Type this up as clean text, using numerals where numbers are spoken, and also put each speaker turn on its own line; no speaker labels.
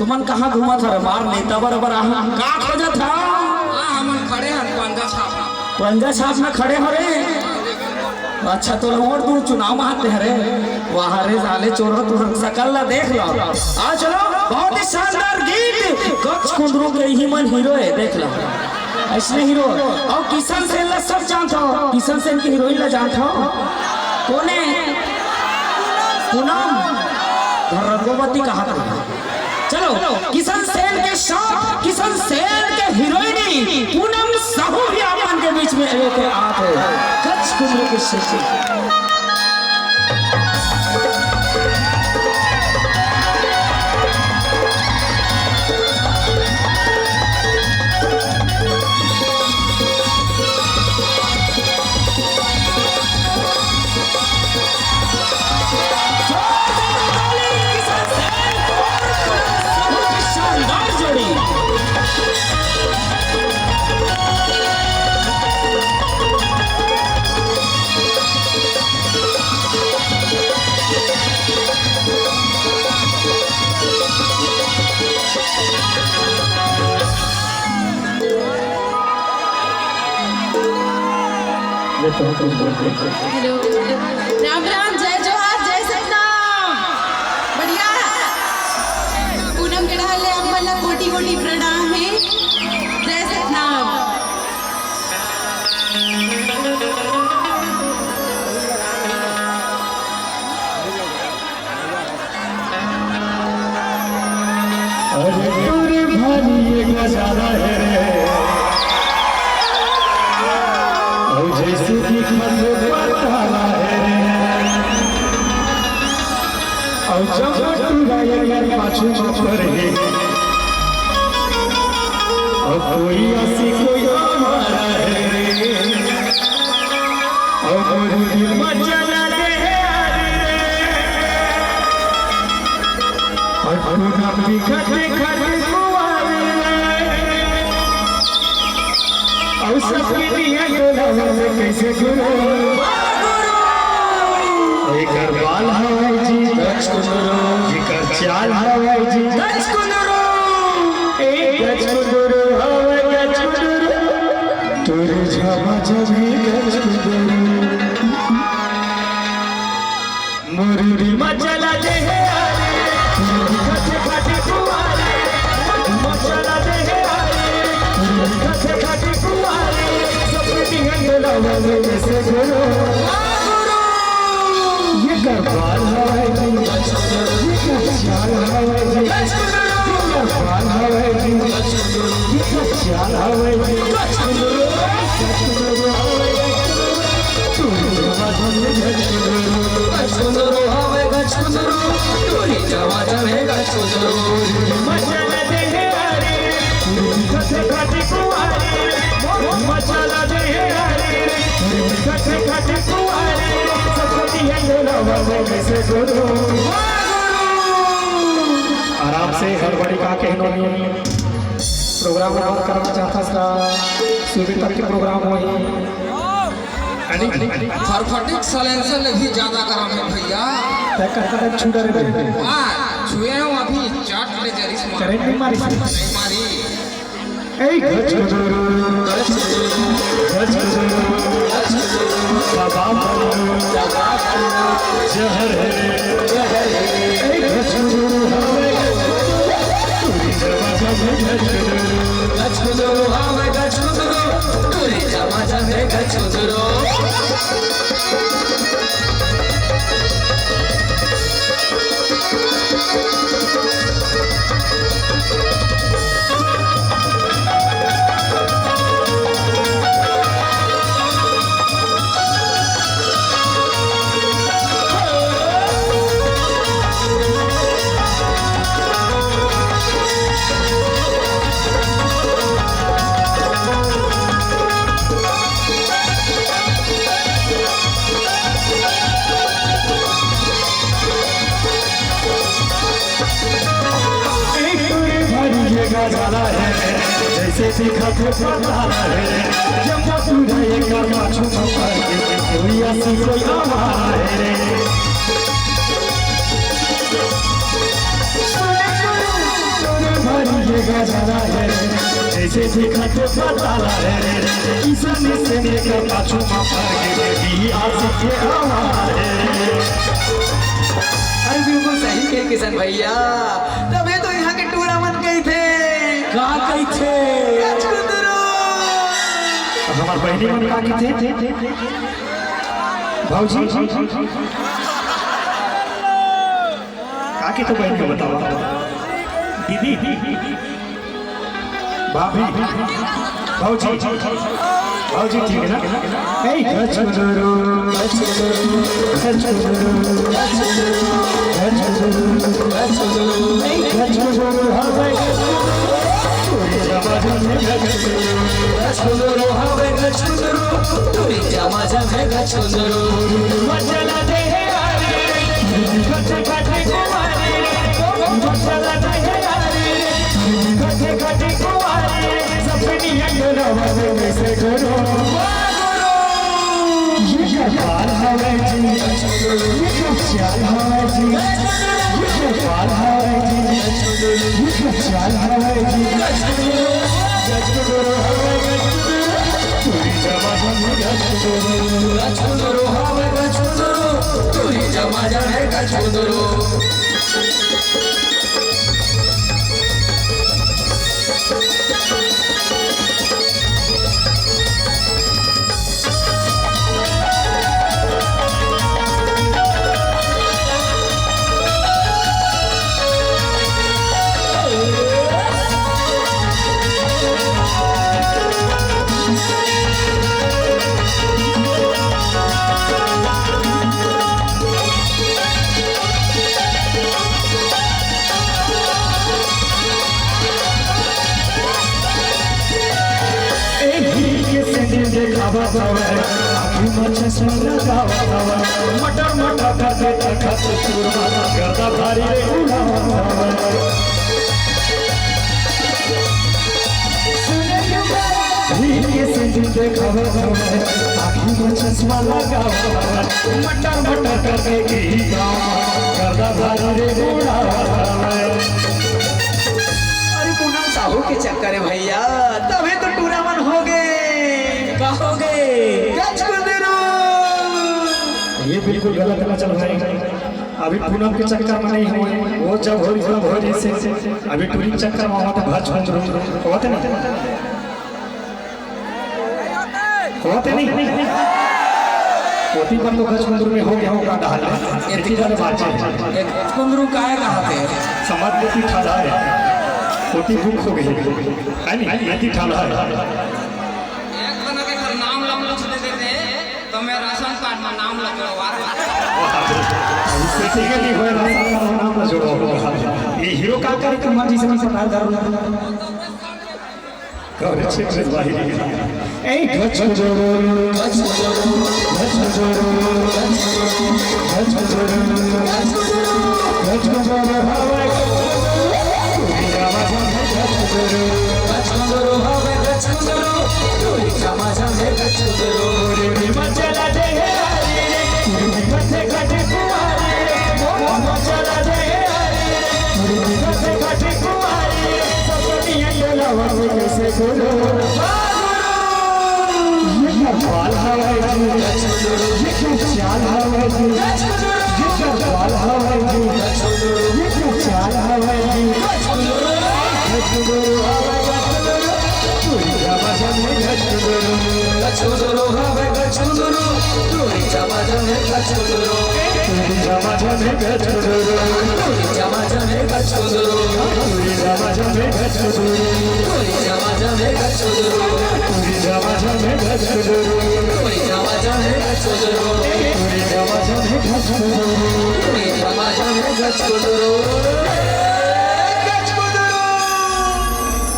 तुमन कहाँ घुमा था मार नेता बराबर आहा का खोजा था
हम खड़े हैं
पंजा छाप में खड़े हो रे। अच्छा तो और दूर चुनाव महाते हरे वहाँ रे जाले चोर तू सकल ला देख लो। आ चलो बहुत ही शानदार गीत कच्छ कुंदरू के ही मन हीरो है देख लो ऐसे हीरो। और किशन सेन ला सब जानता हो किशन सेन की हीरोइन ला जानता हो कौन है पूनम गर्भवती कहा था। चलो किशन सेन के साथ किशन सेन के हीरोइनी पूनम साहू भी आपन के बीच में लेके आते कच्छ कुंदरू के शिष्य।
हेलो राम राम जय जोहार जय सतनाम बढ़िया पूनम के डाल ले अम्मला कोटि कोटि प्रणाम है जय सतनाम।
अरे भारी ये नजारा है रे जैसे हिकमत बताना है और जब टूराया पाछू पर है और कोई ऐसी कोई हमारा है और दिल मचला दे और पूरा बिखरे खड़े और सबके लिए कैसे गुरु एक बाल हवाई जी गच कुंदरू जिकर चाल हवाई जी गच कुंदरू एक गच कुंदरू हवाई गच कुंदरू तेरे छामा जभी गच कुंदरू मुरली मचला दे खटे खटे कुआरे मचला दे खटे खटे कुआरे से गुरु ये गरबाल हवाई जी ये चाल हवाई जी ये गरबाल हवाई जी ये चाल हवाई जी मचला दे खटे खटे कुआरे मचला दे खटे खटे कुआरे सबकी है गुरु। आराम से हड़बड़ी का कहनोनी प्रोग्राम बंद करना चाहता था सुबह तक के प्रोग्राम हो
फरफटिक सलेंसर ने भी ज्यादा करा है भैया
कर छूटा रे
छुए हो अभी चाट ले जरिस
करेंट नहीं मारी
नहीं मारी
ए गच कुंदरू बाबा जहर है गच कुंदरू
गच्छ कुंदरू हमें गच्छ कुंदरू तुरी जमा जमे गच्छ कुंदरू।
नजारा है जैसे सीखा थे पता है जब तू रहेगा पाछू पर कोई ऐसी कोई आवाज है जाना है जैसे देखा तो बताला है किसान से लेकर पाछू मार के भी आ सके हमारे।
अरे बिल्कुल सही है किशन भैया, तबे तो यहाँ के टूर्नामेंट गए थे।
कहाँ गई थे?
हमारे बहनी मन का थे भाऊजी काकी तो बहन को बताओ दीदी भाभी भाऊजी भाऊजी ठीक है ना? ए गचगुदुरु गचगुदुरु गचगुदुरु गचगुदुरु गचगुदुरु ए गचगुदुरु हवे तोरी जमा जमे गचगुदुरु हवे गचगुदुरु तोरी जमा जमे गचगुदुरु मचला दे हरे गच गच कुमारी मचला दे हरे गच गच कुमारी सपनी अंगरवा में से करो ये पाल हवे जी ये चाल हवे जी ये पाल हवे जी ये चाल हवे जी गचगुदुरु हवे गचगुदुरु तोरी जमा जमे गचगुदुरु हवे गचगुदुरु तोरी जमा जमे गचगुदुरु। मटर मटर करते खत चूरमा गर्दा भारी रे आँखी में चश्मा लगा मटर मटर करके गर्दा भारी रे
अरे पूनम साहू के चक्कर है भैया, तबे तो टूर्नामेंट हो गए।
कहोगे
ये बिल्कुल गलत ना चल भाई। अभी पूनम के चक्कर में नहीं हुए, वो जब हो रही से अभी टूरिंग चक्कर में होता भाज होते नहीं होती पर तो गज कुंदरू में हो गया होगा डाल इतनी ज्यादा बात है।
कुंदरू काहे कहते
समाज में ठाड़ा है होती भूख हो गई है नहीं यदि ठाड़ा है
नाम लम्बा देते तो मैं राशन कार्ड में नाम लगवा
नहीं हो नाम जोड़ो ये हीरो का कार्यक्रम जी से सरकार करो कवरेज से बाहर ए गच जोड़ो गच जोड़ो गच जोड़ो गच जोड़ो गच जोड़ो हवे गच जोड़ो हवे गच जोड़ो तोरी जमा जमे गच जोड़ो रे मचला दे हरे रे कथे कथे कुमारी मचला दे हरे रे कथे कथे कुमारी सपनी अंगलवा में से करो ये पाल हवे जी ये चाल हवे जी ये पाल हवे जी ये चाल हवे जी गचगुदुरु हवे गचगुदुरु तोरी जमा जमे गचगुदुरु गचगुदुरु हवे गचगुदुरु तोरी जमा जमे गचगुदुरु तोरी जमा जमे गचगुदुरु तोरी जमा जमे गचगुदुरु तोरी जमा जमे गचगुदुरु तोरी जमा जमे गचगुदुरु